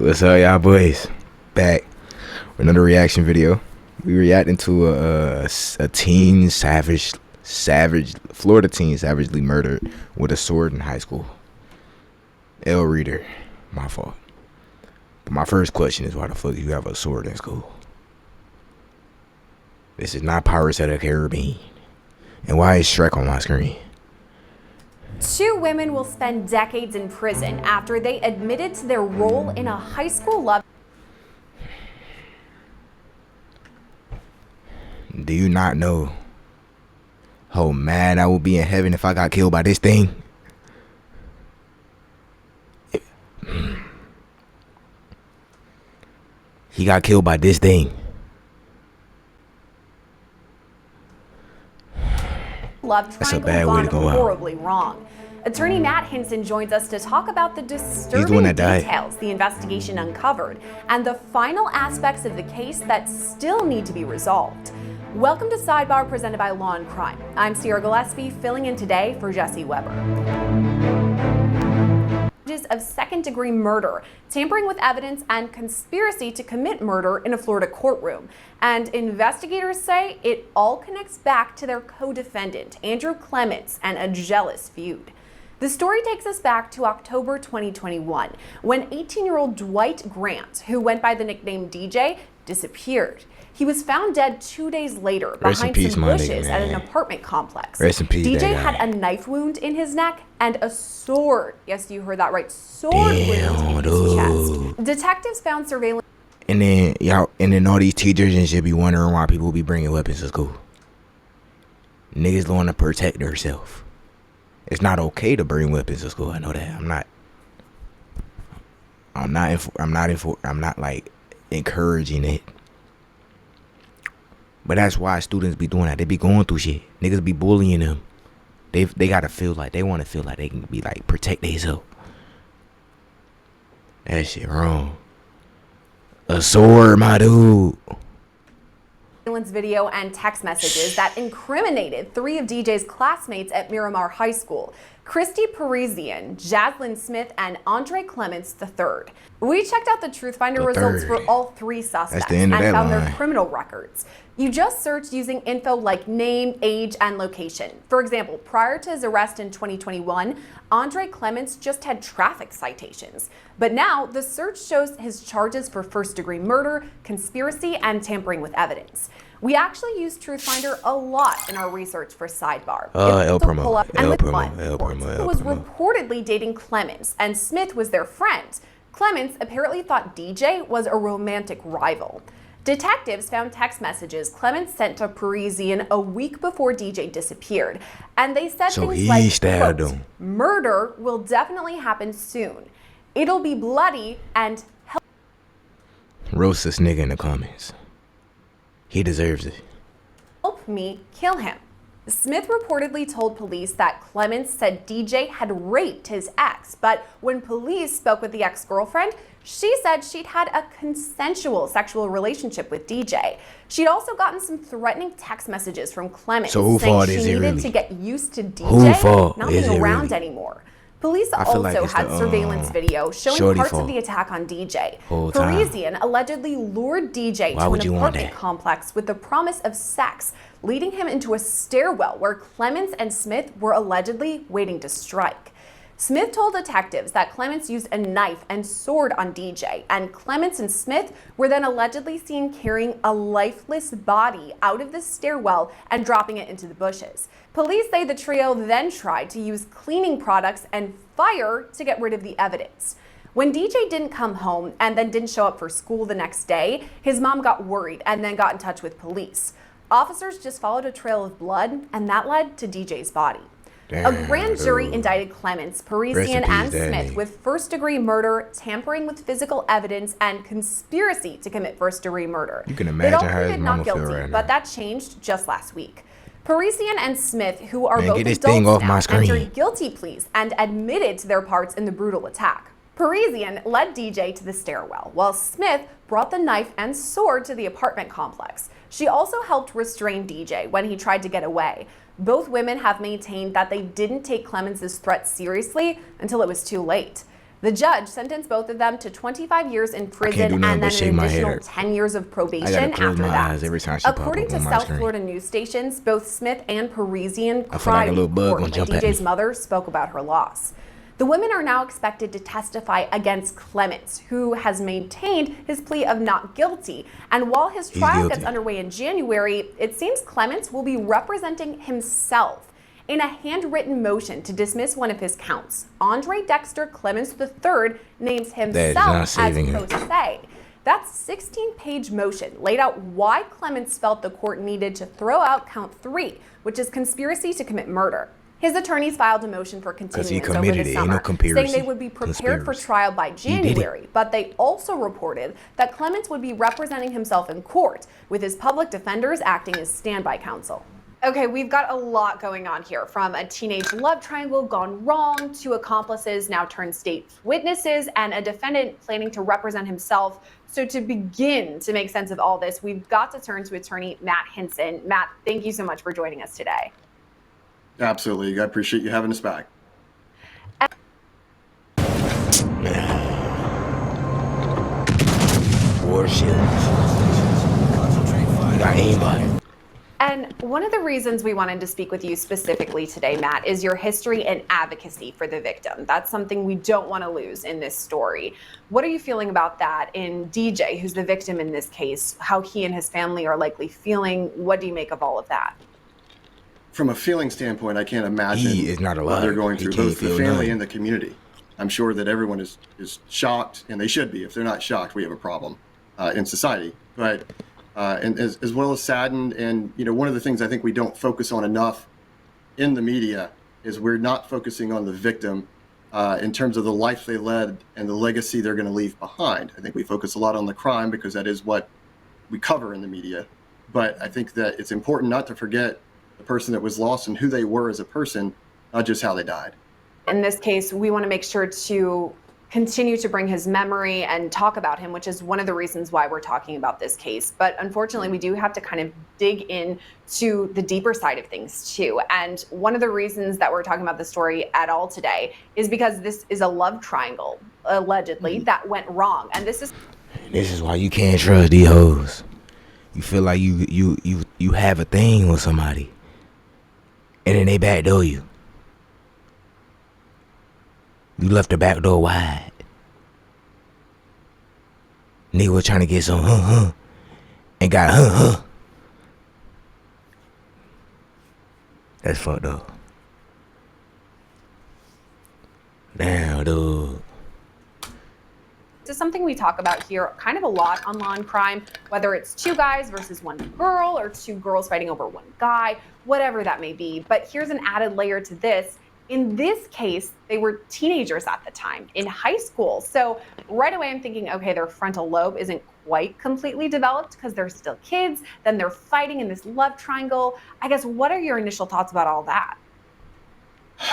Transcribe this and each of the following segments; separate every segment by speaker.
Speaker 1: What's up, y'all boys? Back with another reaction video. We reacting to a teen Florida teen savagely murdered with a sword in high school. L reader, my fault. But my first question is, why the fuck do you have a sword in school? This is not Pirates of the Caribbean. And why is Shrek on my screen?
Speaker 2: Two women will spend decades in prison after they admitted to their role in a high school love.
Speaker 1: Do you not know how mad I would be in heaven if I got killed by this thing? He got killed by this thing.
Speaker 2: Love
Speaker 1: That's a
Speaker 2: triangle
Speaker 1: bad way to
Speaker 2: gone
Speaker 1: go out.
Speaker 2: horribly wrong. Attorney Matt Hinson joins us to talk about the disturbing details the investigation uncovered and the final aspects of the case that still need to be resolved. Welcome to Sidebar, presented by Law and Crime. I'm Sierra Gillespie, filling in today for Jesse Weber. Of second-degree murder, tampering with evidence, and conspiracy to commit murder in a Florida courtroom. And investigators say it all connects back to their co-defendant, Andrew Clements, and a jealous feud. The story takes us back to October 2021, when 18-year-old Dwight Grant, who went by the nickname DJ, disappeared. He was found dead 2 days later behind some bushes at an apartment complex.
Speaker 1: Rest in peace,
Speaker 2: DJ had a knife wound in his neck and a sword. Yes, you heard that right. Sword wound in his chest. Detectives found surveillance.
Speaker 1: And then all these teachers and shit be wondering why people be bringing weapons to school. Niggas want to protect themselves. It's not okay to bring weapons to school. I know that. I'm not like encouraging it. But that's why students be doing that. They be going through shit. Niggas be bullying them. They gotta feel like, they want to feel like they can be like, protect themselves. That shit wrong. A sword, my dude.
Speaker 2: Video and text messages that incriminated three of DJ's classmates at Miramar High School: Christy Parisian, Jaslyn Smith, and Andre Clements III. We checked out the Truth Finder results for all three suspects and found their criminal records. You just searched using info like name, age, and location. For example, prior to his arrest in 2021, Andre Clements just had traffic citations. But now the search shows his charges for first-degree murder, conspiracy, and tampering with evidence. We actually used Truth Finder a lot in our research for Sidebar.
Speaker 1: El Primo
Speaker 2: Was reportedly dating Clements, and Smith was their friend. Clements apparently thought DJ was a romantic rival. Detectives found text messages Clements sent to Parisian a week before DJ disappeared, and they said things like, quote, "Murder will definitely happen soon. It'll be bloody and
Speaker 1: roast this nigga in the comments. He deserves it.
Speaker 2: Help me kill him." Smith reportedly told police that Clements said DJ had raped his ex, but when police spoke with the ex-girlfriend, she said she'd had a consensual sexual relationship with DJ. She'd also gotten some threatening text messages from Clements saying she needed to get used to DJ not being around anymore. Police also had surveillance video showing parts of the attack on DJ. Parisian allegedly lured DJ to an apartment complex with the promise of sex, leading him into a stairwell where Clements and Smith were allegedly waiting to strike. Smith told detectives that Clements used a knife and sword on DJ, and Clements and Smith were then allegedly seen carrying a lifeless body out of the stairwell and dropping it into the bushes. Police say the trio then tried to use cleaning products and fire to get rid of the evidence. When DJ didn't come home and then didn't show up for school the next day, his mom got worried and then got in touch with police. Officers just followed a trail of blood, and that led to DJ's body. A grand jury indicted Clements, Parisian, and Smith with first-degree murder, tampering with physical evidence, and conspiracy to commit first-degree murder.
Speaker 1: You can imagine how his
Speaker 2: not
Speaker 1: mama
Speaker 2: guilty,
Speaker 1: feel right
Speaker 2: but
Speaker 1: now.
Speaker 2: that changed just last week. Parisian and Smith, who are both
Speaker 1: get this
Speaker 2: adults
Speaker 1: thing off
Speaker 2: now,
Speaker 1: my screen.
Speaker 2: entered guilty pleas and admitted to their parts in the brutal attack. Parisian led DJ to the stairwell, while Smith brought the knife and sword to the apartment complex. She also helped restrain DJ when he tried to get away. Both women have maintained that they didn't take Clements' threat seriously until it was too late. The judge sentenced both of them to 25 years in prison and then an additional 10 years of probation after that. According to South Florida news stations, both Smith and Parisian cried in court when DJ's mother spoke about her loss. The women are now expected to testify against Clements, who has maintained his plea of not guilty. And while his trial gets underway in January, it seems Clements will be representing himself in a handwritten motion to dismiss one of his counts. Andre Dexter Clements III names himself as pro se. That 16-page motion laid out why Clements felt the court needed to throw out count 3, which is conspiracy to commit murder. His attorneys filed a motion for continuance over the summer, saying they would be prepared for trial by January, but they also reported that Clements would be representing himself in court, with his public defenders acting as standby counsel. Okay, we've got a lot going on here, from a teenage love triangle gone wrong to accomplices now turned state witnesses and a defendant planning to represent himself. So to begin to make sense of all this, we've got to turn to attorney Matt Hinson. Matt, thank you so much for joining us today.
Speaker 3: Absolutely. I appreciate you having us back.
Speaker 1: Warships. You got aimbot.
Speaker 2: And one of the reasons we wanted to speak with you specifically today, Matt, is your history and advocacy for the victim. That's something we don't want to lose in this story. What are you feeling about that in DJ, who's the victim in this case, how he and his family are likely feeling? What do you make of all of that?
Speaker 3: From a feeling standpoint, I can't imagine
Speaker 1: he is not alive.
Speaker 3: What they're going through, both the family and the community. I'm sure that everyone is shocked, and they should be. If they're not shocked, we have a problem in society. But and as well as saddened, and one of the things I think we don't focus on enough in the media is we're not focusing on the victim in terms of the life they led and the legacy they're going to leave behind. I think we focus a lot on the crime because that is what we cover in the media. But I think that it's important not to forget the person that was lost and who they were as a person, not just how they died.
Speaker 2: In this case, we want to make sure to continue to bring his memory and talk about him, which is one of the reasons why we're talking about this case. But unfortunately, we do have to kind of dig into the deeper side of things too. And one of the reasons that we're talking about the story at all today is because this is a love triangle, allegedly, that went wrong. And this is
Speaker 1: why you can't trust these hoes. You feel like you have a thing with somebody, and then they backdoor you. You left the back door wide. Nigga was trying to get some and got That's fucked up. Damn, dude.
Speaker 2: This is something we talk about here kind of a lot on Law and Crime, whether it's two guys versus one girl or two girls fighting over one guy, whatever that may be. But here's an added layer to this. In this case, they were teenagers at the time, in high school. So right away I'm thinking, okay, their frontal lobe isn't quite completely developed because they're still kids. Then they're fighting in this love triangle. I guess, what are your initial thoughts about all that?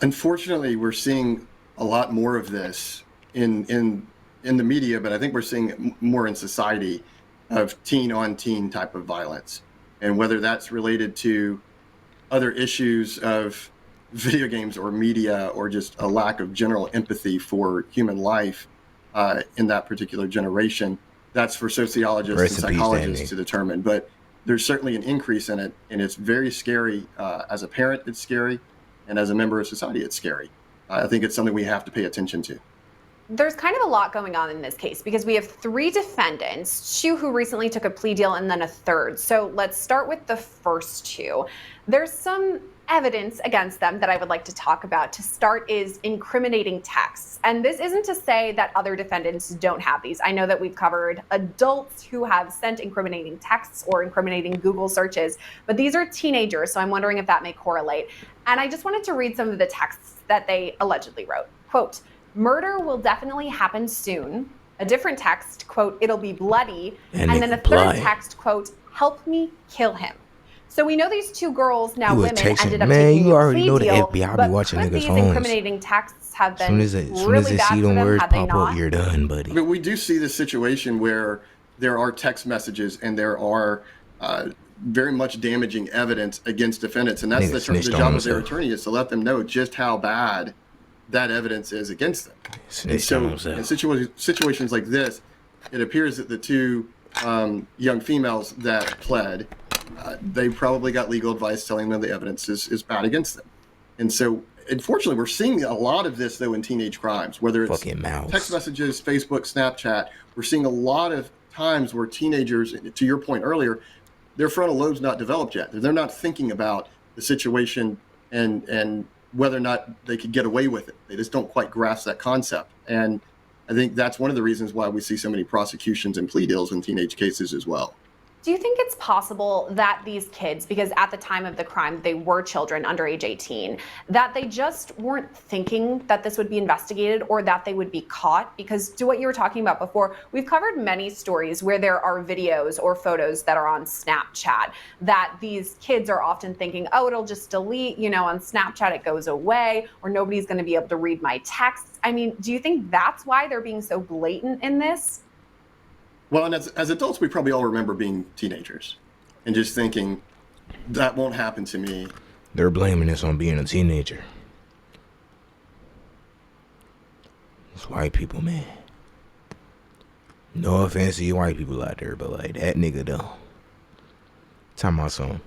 Speaker 3: Unfortunately, we're seeing a lot more of this in the media, but I think we're seeing more in society of teen-on-teen type of violence. And whether that's related to other issues of video games or media or just a lack of general empathy for human life in that particular generation, that's for sociologists and psychologists to determine. But there's certainly an increase in it, and it's very scary. As a parent, it's scary, and as a member of society, it's scary. I think it's something we have to pay attention to.
Speaker 2: There's kind of a lot going on in this case because we have 3 defendants, 2 who recently took a plea deal and then a third. So let's start with the first 2. There's some evidence against them that I would like to talk about. To start is incriminating texts. And this isn't to say that other defendants don't have these. I know that we've covered adults who have sent incriminating texts or incriminating Google searches, but these are teenagers, so I'm wondering if that may correlate. And I just wanted to read some of the texts that they allegedly wrote. Quote, "Murder will definitely happen soon." A different text, quote, "It'll be bloody." And then a third text, quote, "Help me kill him." So we know these 2 girls, now women, ended up taking a plea deal, but could these incriminating texts have been really bad for them had they not?
Speaker 1: You're done, buddy.
Speaker 3: But we do see this situation where there are text messages and there are very much damaging evidence against defendants, and that's the job of their attorney, is to let them know just how bad that evidence is against them. And
Speaker 1: Snitch
Speaker 3: so
Speaker 1: on
Speaker 3: in
Speaker 1: himself.
Speaker 3: situations like this, it appears that the two young females that pled, they probably got legal advice telling them the evidence is bad against them. And so, unfortunately, we're seeing a lot of this, though, in teenage crimes, whether it's
Speaker 1: Fucking mouse.
Speaker 3: text messages, Facebook, Snapchat. We're seeing a lot of times where teenagers, to your point earlier, their frontal lobe's not developed yet. They're not thinking about the situation and whether or not they could get away with it. They just don't quite grasp that concept. And I think that's one of the reasons why we see so many prosecutions and plea deals in teenage cases as well.
Speaker 2: Do you think it's possible that these kids, because at the time of the crime, they were children under age 18, that they just weren't thinking that this would be investigated or that they would be caught? Because to what you were talking about before, we've covered many stories where there are videos or photos that are on Snapchat that these kids are often thinking, oh, it'll just delete, on Snapchat it goes away, or nobody's going to be able to read my texts. I mean, do you think that's why they're being so blatant in this?
Speaker 3: Well, and as adults, we probably all remember being teenagers and just thinking, that won't happen to me.
Speaker 1: They're blaming this on being a teenager. It's white people, man. No offense to you white people out there, but like that nigga though. Talking about something.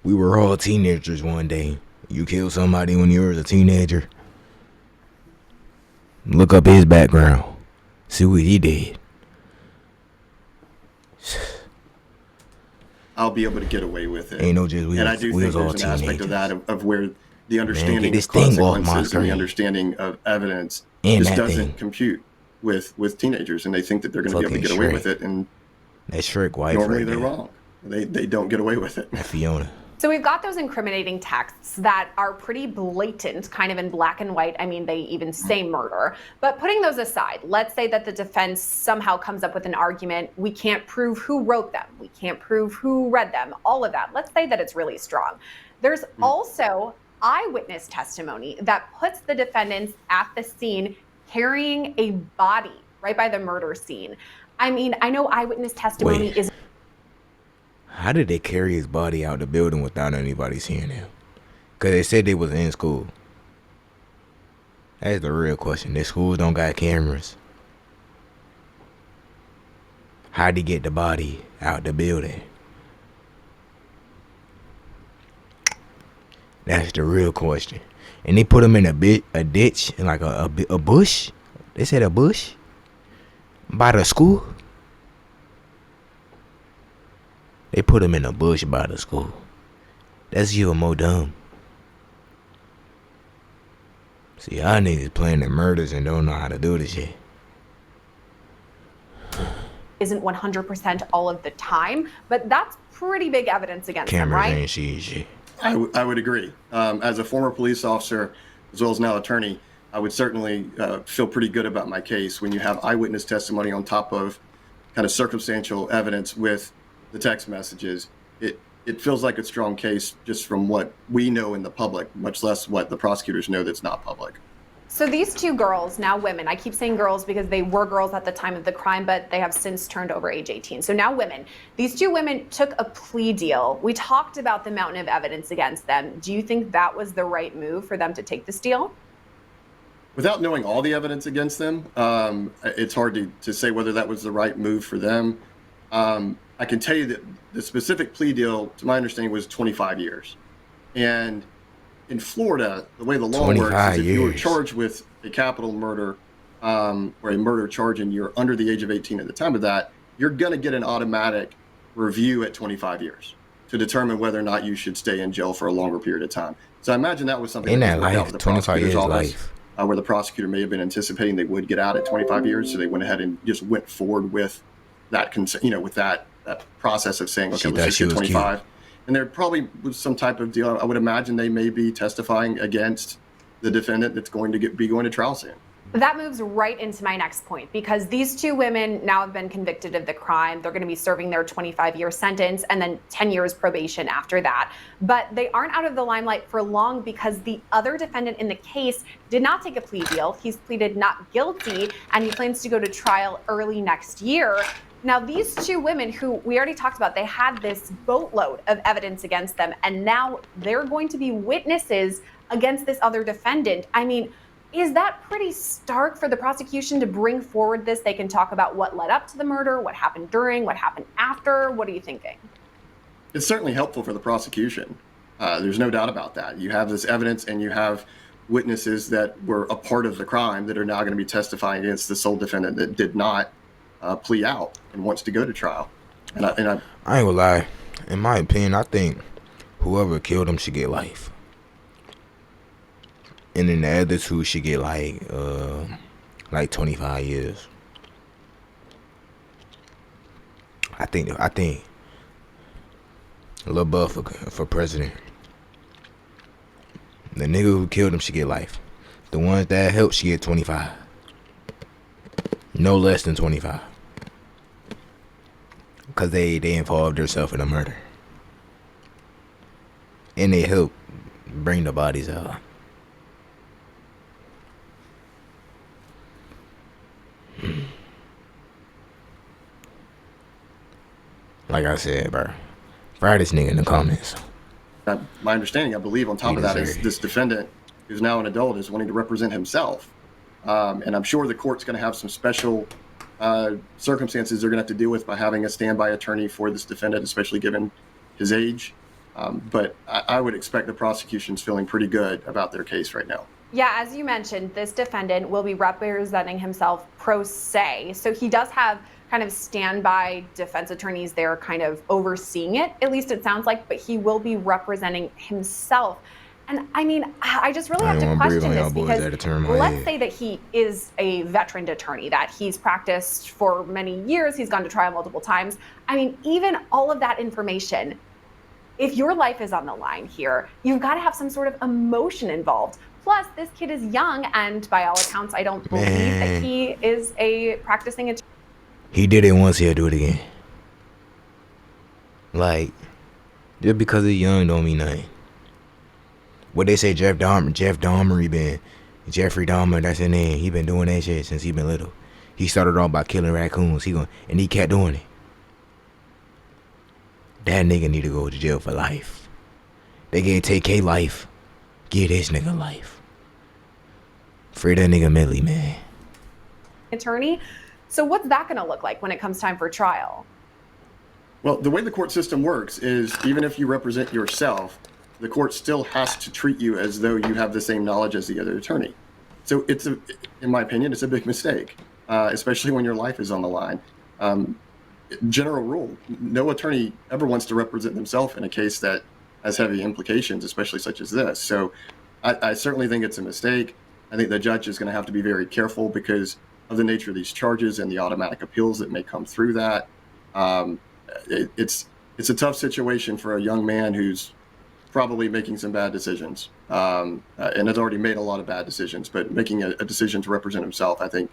Speaker 1: We were all teenagers one day. You killed somebody when you were a teenager. Look up his background. See what he did.
Speaker 3: I'll be able to get away with it.
Speaker 1: Ain't no just we
Speaker 3: and
Speaker 1: was,
Speaker 3: I do
Speaker 1: we
Speaker 3: think
Speaker 1: was all
Speaker 3: there's an aspect of
Speaker 1: teenagers.
Speaker 3: that of where the understanding
Speaker 1: get
Speaker 3: of
Speaker 1: this thing off my
Speaker 3: consequences and the
Speaker 1: screen.
Speaker 3: understanding of evidence
Speaker 1: And
Speaker 3: just
Speaker 1: that
Speaker 3: doesn't
Speaker 1: thing.
Speaker 3: compute with teenagers, and they think that they're going to be able to
Speaker 1: Fucking
Speaker 3: get away
Speaker 1: Shrek.
Speaker 3: with it, and
Speaker 1: That Shrek wife
Speaker 3: normally
Speaker 1: right
Speaker 3: they're
Speaker 1: there.
Speaker 3: wrong. They don't get away with it.
Speaker 1: That Fiona.
Speaker 2: So we've got those incriminating texts that are pretty blatant, kind of in black and white. I mean, they even say murder. But putting those aside, let's say that the defense somehow comes up with an argument. We can't prove who wrote them. We can't prove who read them, all of that. Let's say that it's really strong. There's also eyewitness testimony that puts the defendants at the scene carrying a body right by the murder scene. I mean, I know eyewitness testimony
Speaker 1: Wait.
Speaker 2: is
Speaker 1: How did they carry his body out the building without anybody seeing him? Because they said they was in school. That's the real question. Their schools don't got cameras. How'd he get the body out the building? That's the real question. And they put him in a ditch, in like a bush. They said a bush by the school. They put him in a bush by the school. That's even more dumb. See, y'all niggas planning murders and don't know how to do this shit.
Speaker 2: isn't 100% all of the time, but that's pretty big evidence against them,
Speaker 1: Cameras
Speaker 2: right?
Speaker 1: ain't shit.
Speaker 3: I would agree. As a former police officer, as well as now attorney, I would certainly feel pretty good about my case when you have eyewitness testimony on top of kind of circumstantial evidence with the text messages. It feels like a strong case just from what we know in the public, much less what the prosecutors know that's not public.
Speaker 2: So these two girls, now women, I keep saying girls because they were girls at the time of the crime, but they have since turned over age 18. So now women. These two women took a plea deal. We talked about the mountain of evidence against them. Do you think that was the right move for them to take this deal?
Speaker 3: Without knowing all the evidence against them, it's hard to say whether that was the right move for them. I can tell you that the specific plea deal, to my understanding, was 25 years. And in Florida, the way the law works is if you were charged with a capital murder or a murder charge and you're under the age of 18 at the time of that, you're going to get an automatic review at 25 years to determine whether or not you should stay in jail for a longer period of time. So I imagine that was something
Speaker 1: In
Speaker 3: that
Speaker 1: that
Speaker 3: was worked out
Speaker 1: life,
Speaker 3: with the
Speaker 1: 25
Speaker 3: prosecutor's
Speaker 1: years
Speaker 3: office,
Speaker 1: life.
Speaker 3: where the prosecutor may have been anticipating they would get out at 25 years, so they went ahead and just went forward with that, with that process of saying, okay, let's just get 25. And there probably was some type of deal. I would imagine they may be testifying against the defendant that's going to be going to trial soon.
Speaker 2: That moves right into my next point, because these two women now have been convicted of the crime. They're going to be serving their 25-year sentence and then 10 years probation after that. But they aren't out of the limelight for long because the other defendant in the case did not take a plea deal. He's pleaded not guilty and he plans to go to trial early next year. Now, these two women who we already talked about, they had this boatload of evidence against them, and now they're going to be witnesses against this other defendant. I mean, is that pretty stark for the prosecution to bring forward this? They can talk about what led up to the murder, what happened during, what happened after. What are you thinking?
Speaker 3: It's certainly helpful for the prosecution. There's no doubt about that. You have this evidence and you have witnesses that were a part of the crime that are now going to be testifying against the sole defendant that did not plea out and wants to go to trial. And I
Speaker 1: ain't gonna lie. In my opinion, I think whoever killed him should get life. And then the other two should get like 25 years. I think Lil Buff for president. The nigga who killed him should get life. The ones that helped should get 25. No less than 25. Because they involved themselves in a murder. And they helped bring the bodies out. Like I said, bro. Fire this nigga in the comments.
Speaker 3: my understanding, I believe, on top of that, is this defendant, who's now an adult, is wanting to represent himself. And I'm sure the court's going to have some special circumstances they're going to have to deal with by having a standby attorney for this defendant, especially given his age. But I would expect the prosecution's feeling pretty good about their case right now.
Speaker 2: Yeah, as you mentioned, this defendant will be representing himself pro se. So he does have kind of standby defense attorneys there kind of overseeing it, at least it sounds like, but he will be representing himself. And I mean, I just really have to question this, because let's say that he is a veteran attorney, that he's practiced for many years, he's gone to trial multiple times. I mean, even all of that information, if your life is on the line here, you've got to have some sort of emotion involved. Plus, this kid is young, and by all accounts, I don't believe that he is a practicing attorney.
Speaker 1: He did it once, he'll do it again. Like, just because he's young don't mean nothing. What they say, Jeffrey Dahmer, that's his name. He been doing that shit since he been little. He started off by killing raccoons. And he kept doing it. That nigga need to go to jail for life. They gave TK life. Give this nigga life. Free that nigga Millie, man.
Speaker 2: Attorney. So what's that going to look like when it comes time for trial?
Speaker 3: Well, the way the court system works is, even if you represent yourself, the court still has to treat you as though you have the same knowledge as the other attorney. So in my opinion, it's a big mistake, especially when your life is on the line. General rule, no attorney ever wants to represent themselves in a case that has heavy implications, especially such as this. So I certainly think it's a mistake. I think the judge is going to have to be very careful because of the nature of these charges and the automatic appeals that may come through that. It's a tough situation for a young man who's probably making some bad decisions, and has already made a lot of bad decisions, but making a decision to represent himself, I think,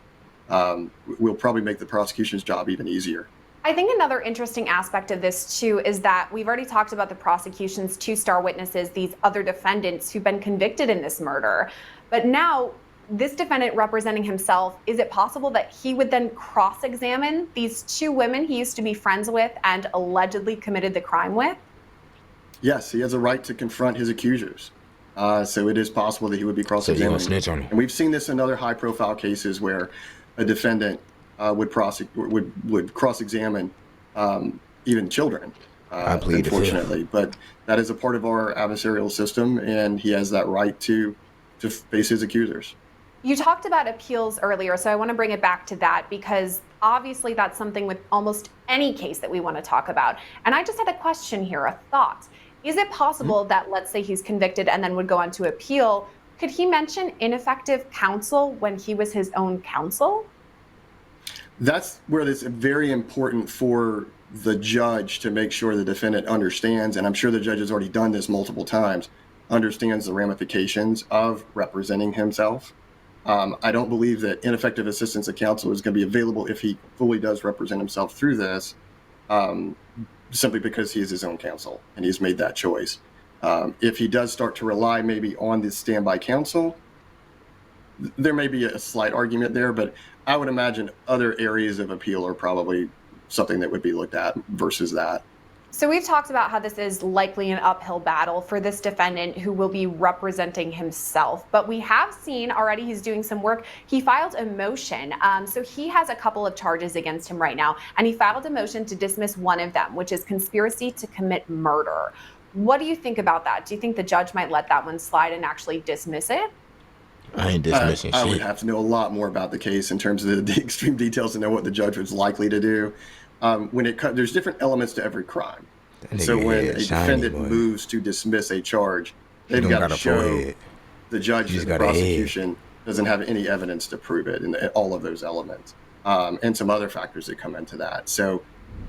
Speaker 3: will probably make the prosecution's job even easier.
Speaker 2: I think another interesting aspect of this, too, is that we've already talked about the prosecution's two star witnesses, these other defendants who've been convicted in this murder. But now, this defendant representing himself, is it possible that he would then cross-examine these two women he used to be friends with and allegedly committed the crime with?
Speaker 3: Yes, he has a right to confront his accusers. So it is possible that he would be cross-examining.
Speaker 1: So snitch on him.
Speaker 3: And we've seen this in other high-profile cases where a defendant would cross-examine even children, unfortunately. But that is a part of our adversarial system, and he has that right to face his accusers.
Speaker 2: You talked about appeals earlier, so I want to bring it back to that, because obviously that's something with almost any case that we want to talk about. And I just had a question here, a thought. Is it possible that, let's say he's convicted and then would go on to appeal, could he mention ineffective counsel when he was his own counsel?
Speaker 3: That's where it's very important for the judge to make sure the defendant understands, and I'm sure the judge has already done this multiple times, understands the ramifications of representing himself. I don't believe that ineffective assistance of counsel is going to be available if he fully does represent himself through this, simply because he is his own counsel and he's made that choice. If he does start to rely maybe on this standby counsel, there may be a slight argument there, but I would imagine other areas of appeal are probably something that would be looked at versus that.
Speaker 2: So we've talked about how this is likely an uphill battle for this defendant who will be representing himself. But we have seen already he's doing some work. He filed a motion. So he has a couple of charges against him right now. And he filed a motion to dismiss one of them, which is conspiracy to commit murder. What do you think about that? Do you think the judge might let that one slide and actually dismiss it?
Speaker 1: I ain't dismissing
Speaker 3: I
Speaker 1: shit.
Speaker 3: would have to know a lot more about the case in terms of the extreme details to know what the judge was likely to do. There's different elements to every crime. So when a defendant moves to dismiss a charge, they've got to show the judge that the prosecution doesn't have any evidence to prove it, and all of those elements, and some other factors that come into that. So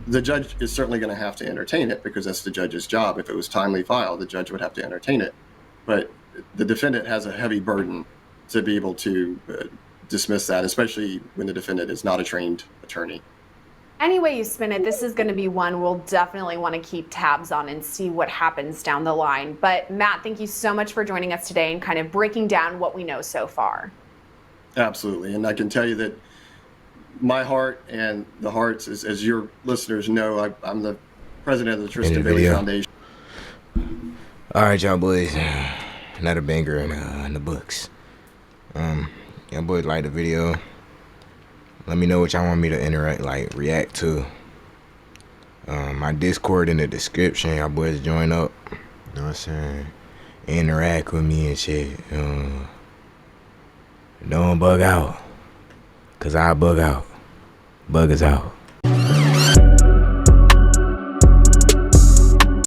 Speaker 3: the judge is certainly going to have to entertain it because that's the judge's job. If it was timely filed, the judge would have to entertain it. But the defendant has a heavy burden to be able to dismiss that, especially when the defendant is not a trained attorney.
Speaker 2: Any way you spin it, this is going to be one we'll definitely want to keep tabs on and see what happens down the line. But Matt, thank you so much for joining us today and kind of breaking down what we know so far.
Speaker 3: Absolutely. And I can tell you that my heart and the hearts, as your listeners know, I'm the president of the Tristan Bailey Foundation.
Speaker 1: All right, y'all boys. Another banger in the books. Y'all boys like the video. Let me know what y'all want me to react to. My Discord in the description. Y'all boys join up. You know what I'm saying? Interact with me and shit. Don't bug out. Cause I bug out. Bug us out.